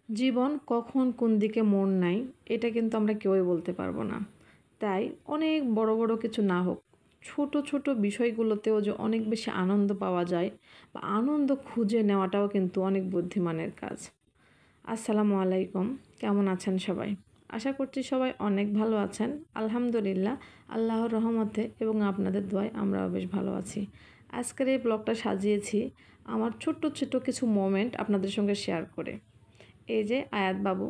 জীবন কখন কোন দিকে মোড় নেয় এটা কিন্তু আমরা কেউই বলতে পারবো না। তাই অনেক বড় বড় কিছু না হোক, ছোট ছোট বিষয়গুলোতেও যে অনেক বেশি আনন্দ পাওয়া যায় বা আনন্দ খুঁজে নেওয়াটাও কিন্তু অনেক বুদ্ধিমানের কাজ। আসসালামু আলাইকুম, কেমন আছেন সবাই? আশা করছি সবাই অনেক ভালো আছেন। আলহামদুলিল্লাহ, আল্লাহর রহমতে এবং আপনাদের দোয়ায় আমরাও বেশ ভালো আছি। আজকের এই ব্লগটা সাজিয়েছি আমার ছোট্ট ছোট্ট কিছু মোমেন্ট আপনাদের সঙ্গে শেয়ার করে। এই যে আয়াত বাবু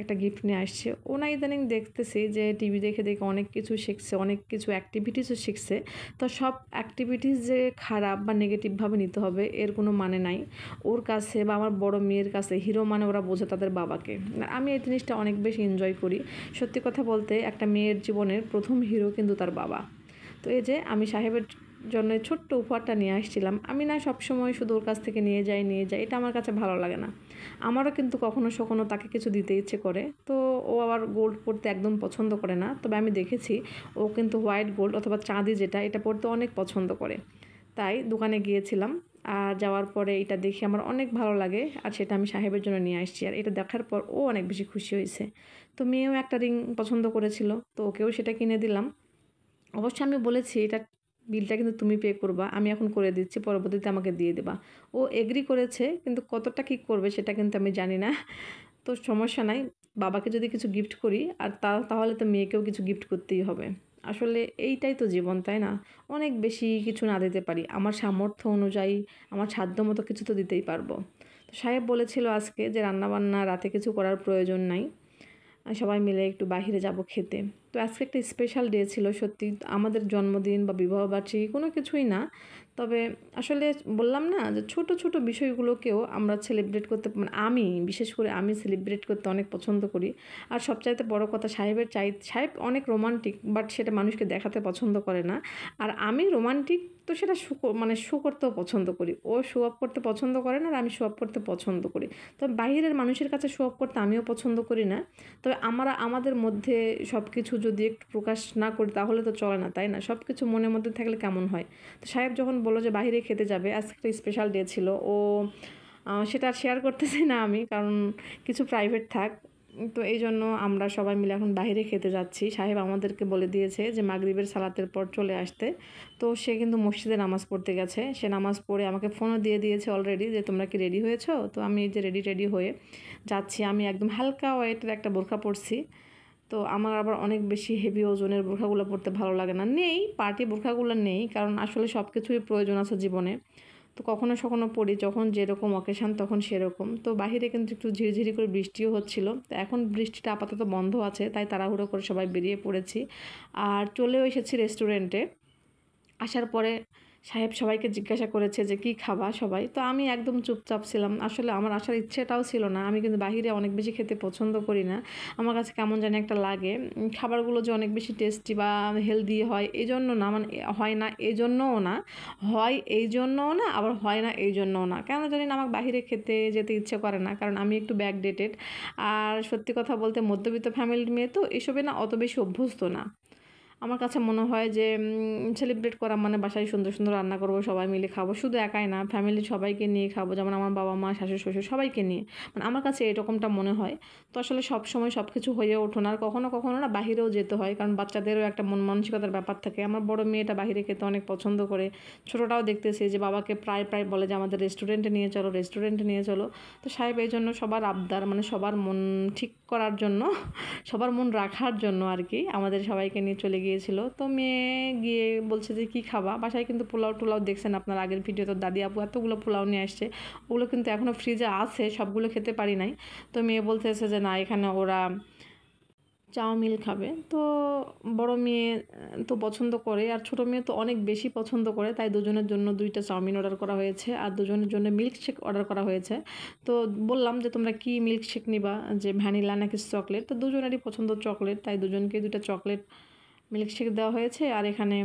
একটা গিফট নিয়ে আসছে। ও না ইদানিং দেখতেছি যে টিভি দেখে দেখে অনেক কিছু শিখছে, অনেক কিছু অ্যাক্টিভিটিসও শিখছে। তো সব অ্যাক্টিভিটিস যে খারাপ বা নেগেটিভভাবে নিতে হবে এর কোনো মানে নাই। ওর কাছে বা আমার বড় মেয়ের কাছে হিরো মানে ওরা বোঝে তাদের বাবাকে। আমি এই জিনিসটা অনেক বেশি এনজয় করি। সত্যি কথা বলতে একটা মেয়ের জীবনের প্রথম হিরো কিন্তু তার বাবা। তো এই যে আমি সাহেবের জন্য ছোট্ট উপহারটা নিয়ে আসছিলাম। আমি না সবসময় শুধু ওর কাছ থেকে নিয়ে যাই, এটা আমার কাছে ভালো লাগে না। আমারও কিন্তু কখনো সখনো তাকে কিছু দিতে ইচ্ছে করে। তো ও আবার গোল্ড পরতে একদম পছন্দ করে না, তবে আমি দেখেছি ও কিন্তু হোয়াইট গোল্ড অথবা চাঁদি যেটা এটা পরতে অনেক পছন্দ করে। তাই দোকানে গিয়েছিলাম, আর যাওয়ার পরে এটা দেখে আমার অনেক ভালো লাগে, আর সেটা আমি সাহেবের জন্য নিয়ে আসছি। আর এটা দেখার পর ও অনেক বেশি খুশি হয়েছে। তো মেয়েও একটা রিং পছন্দ করেছিল, তো ওকেও সেটা কিনে দিলাম। অবশ্যই আমি বলেছি এটা বিলটা কিন্তু তুমি পে করবা, আমি এখন করে দিচ্ছি, পরবর্তীতে আমাকে দিয়ে দেবা। ও এগ্রি করেছে, কিন্তু কতটা কী করবে সেটা কিন্তু আমি জানি না। তো সমস্যা নাই, বাবাকে যদি কিছু গিফট করি আর তাহলে তো মেয়েকেও কিছু গিফট করতেই হবে। আসলে এইটাই তো জীবন, তাই না? অনেক বেশি কিছু না দিতে পারি, আমার সামর্থ্য অনুযায়ী আমার সাধ্য মতো কিছু তো দিতেই পারবো। তো সাহেব বলেছিল আজকে যে রান্নাবান্না রাতে কিছু করার প্রয়োজন নাই, সবাই মিলে একটু বাহিরে যাব খেতে। তো আজকে একটা স্পেশাল ডে ছিল সত্যি, আমাদের জন্মদিন বা বিবাহবার্ষিকী কোনো কিছুই না। তবে আসলে বললাম না যে ছোট ছোট বিষয়গুলোকেও আমরা সেলিব্রেট করতে, মানে আমি বিশেষ করে আমি সেলিব্রেট করতে অনেক পছন্দ করি। আর সবচাইতে বড় কথা, সাহেব অনেক রোমান্টিক, বাট সেটা মানুষকে দেখাতে পছন্দ করে না। আর আমি রোমান্টিক, তো সেটা শো করতেও পছন্দ করি। ও শো অফ করতে পছন্দ করে না, আর আমি শো অফ করতে পছন্দ করি। তবে বাইরের মানুষের কাছে শো অফ করতে আমিও পছন্দ করি না। তবে আমাদের মধ্যে সব কিছু যদি একটু প্রকাশ না করি তাহলে তো চলে না, তাই না? সব কিছু মনের মধ্যে থাকলে কেমন হয়? তো সাহেব যখন বললো যে বাইরে খেতে যাবে, আজকে একটা স্পেশাল ডে ছিল, ও সেটা আর শেয়ার করতেছি না আমি, কারণ কিছু প্রাইভেট থাক। তো এই জন্য আমরা সবাই মিলে এখন বাইরে খেতে যাচ্ছি। সাহেব আমাদেরকে বলে দিয়েছে যে মাগরিবের সালাতের পর চলে আসতে। তো সে কিন্তু মসজিদে নামাজ পড়তে গেছে। সে নামাজ পড়ে আমাকে ফোনও দিয়ে দিয়েছে অলরেডি যে তোমরা কি রেডি হয়েছো? তো আমি যে রেডি হয়ে যাচ্ছি। আমি একদম হালকা ওয়েটের একটা বোরখা পরছি। তো আমার আবার অনেক বেশি হেভি ওজনের বোরখাগুলো পরতে ভালো লাগে না। নেই, পার্টি বোরখাগুলো নেই, কারণ আসলে সব কিছুই প্রয়োজন আছে জীবনে। তো কখনো সখনো পড়ি, যখন যেরকম অকেশান তখন সেরকম। তো বাহিরে কিন্তু একটু ঝিরিঝিরি করে বৃষ্টিও হচ্ছিল। তো এখন বৃষ্টিটা আপাতত বন্ধ আছে, তাই তাড়াহুড়ো করে সবাই বেরিয়ে পড়েছি। আর চলেও এসেছি রেস্টুরেন্টে। আসার পরে সাহেব সবাইকে জিজ্ঞাসা করেছে যে কী খাবা সবাই। তো আমি একদম চুপচাপ ছিলাম, আসলে আমার আসার ইচ্ছেটাও ছিল না। আমি কিন্তু বাহিরে অনেক বেশি খেতে পছন্দ করি না, আমার কাছে কেমন জানি একটা লাগে। খাবারগুলো যে অনেক বেশি টেস্টি বা হেলদি হয় এই জন্য না, মানে হয় না এই জন্যও না, হয় এই জন্যও না, আবার হয় না এই জন্যও না, কেন জানি না আমার বাহিরে খেতে যেতে ইচ্ছে করে না, কারণ আমি একটু ব্যাকডেটেড। আর সত্যি কথা বলতে মধ্যবিত্ত ফ্যামিলির মেয়ে তো এসবে না অত বেশি অভ্যস্ত না। আমার কাছে মনে হয় যে সেলিব্রেট করা মানে বাসায় সুন্দর সুন্দর রান্না করবো, সবাই মিলে খাবো, শুধু একাই না, ফ্যামিলির সবাইকে নিয়ে খাবো, যেমন আমার বাবা মা শাশুড়ি শ্বশুর সবাইকে নিয়ে, মানে আমার কাছে এরকমটা মনে হয়। তো আসলে সব সময় সব কিছু হয়ে ওঠো না, আর কখনো কখনো না বাহিরেও যেতে হয়, কারণ বাচ্চাদেরও একটা মন মানসিকতার ব্যাপার থাকে। আমার বড় মেয়েটা বাহিরে খেতে অনেক পছন্দ করে, ছোটোটাও দেখতেছি যে বাবাকে প্রায় প্রায় বলে যে আমাদের রেস্টুরেন্টে নিয়ে চলো, রেস্টুরেন্টে নিয়ে চলো। তো সাহেব এই জন্য সবার আবদার, মানে সবার মন ঠিক করার জন্য, সবার মন রাখার জন্য আর কি, আমাদের সবাইকে নিয়ে চলে গিয়েছিল। তো মেয়ে গিয়ে বলছে যে কী খাবা, বাসায় কিন্তু পোলাও টোলাও দেখছেন আপনার আগের ভিডিও, তো দাদি আপু এতগুলো পোলাও নিয়ে আসছে, ওগুলো কিন্তু এখনও ফ্রিজে আছে, সবগুলো খেতে পারি নাই। তো মেয়ে বলতেছে যে না, এখানে ওরা চাউমিন খাবে। তো বড় মেয়ে তো পছন্দ করে, আর ছোটো মেয়ে তো অনেক বেশি পছন্দ করে, তাই দুজনের জন্য 2টা চাউমিন অর্ডার করা হয়েছে, আর দুজনের জন্য মিল্কশেক অর্ডার করা হয়েছে। তো বললাম যে তোমরা কি মিল্কশেক নিবা, যে ভ্যানিলা নাকি চকলেট? তো দুজনেরই পছন্দ চকলেট, তাই দুজনকে 2টা চকলেট মিল্কশেক দেওয়া হয়েছে। আর এখানে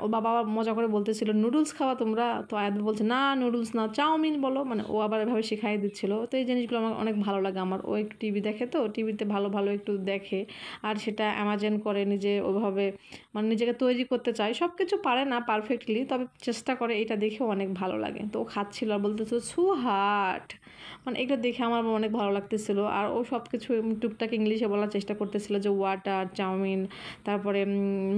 ও বাবা আবার মজা করে বলতেছিল নুডলস খাওয়া তোমরা, তো আয়াত বলছে না নুডলস না চাউমিন বলো, মানে ও আবার এভাবে শিখাই দিচ্ছিল। তো এই জিনিসগুলো আমার অনেক ভালো লাগে। আমার ও একটু টিভি দেখে, তো টিভিতে ভালো ভালো একটু দেখে আর সেটা অ্যামাজন করে নিজে ওইভাবে, মানে নিজেকে তৈরি করতে চায়। সব কিছু পারে না পারফেক্টলি, তবে চেষ্টা করে, এটা দেখেও অনেক ভালো লাগে। তো ও খাচ্ছিল আর বলতেছিল সুহাট, মানে এগুলো দেখে আমার অনেক ভালো লাগতেছিল। আর ও সব কিছু টুকটাক ইংলিশে বলার চেষ্টা করতেছিল, যে ওয়াটার, চাউমিন, তারপরে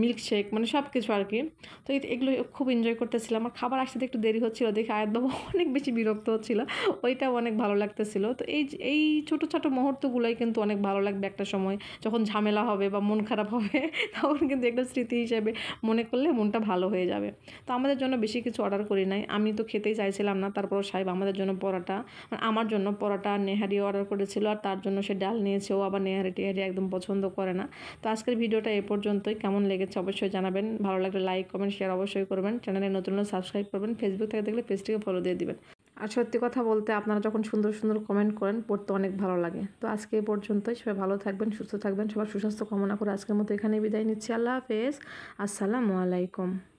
মিল্কশেক, মানে সব কিছু আর কি। তো এগুলো খুব এনজয় করতেছিলাম। আমার খাবার আসতে একটু দেরি হচ্ছিলো দেখে আয়াত বাবা অনেক বেশি বিরক্ত হচ্ছিলো, ওইটাও অনেক ভালো লাগতেছিল। তো এই ছোটো ছোটো মুহূর্তগুলোই কিন্তু অনেক ভালো লাগবে একটা সময়, যখন ঝামেলা হবে বা মন খারাপ হবে তখন কিন্তু একটা স্মৃতি হিসেবে মনে করলে মনটা ভালো হয়ে যাবে। তো আমাদের জন্য বেশি কিছু অর্ডার করি নাই, আমি তো খেতেই চাইছিলাম না, তারপর সাহেব আমাদের জন্য পরোটা, মানে আমার জন্য পরোটা আর নেহারি অর্ডার করেছিল, আর তার জন্য সে ডাল নিয়েছে। ও আবার নেহারি টেহারি একদম পছন্দ করে না। তো আজকের ভিডিওটা এ পর্যন্তই। কেমন লেগেছে অবশ্যই জানাবেন, ভালো লাগলে লাইক কমেন্ট শেয়ার অবশ্যই করবেন, চ্যানেলে নতুন হলে সাবস্ক্রাইব করবেন, ফেসবুক থেকে দেখলে পেজটিকে ফলো দিয়ে দিবেন। আর সত্যি কথা বলতে আপনারা যখন সুন্দর সুন্দর কমেন্ট করেন পড়তে অনেক ভালো লাগে। তো আজকে এই পর্যন্তই, সবাই ভালো থাকবেন, সুস্থ থাকবেন, সবার সুস্বাস্থ্য কামনা করে আজকের মতো এখানেই বিদায় নিচ্ছি। আল্লাহ হাফেজ, আসসালামু আলাইকুম।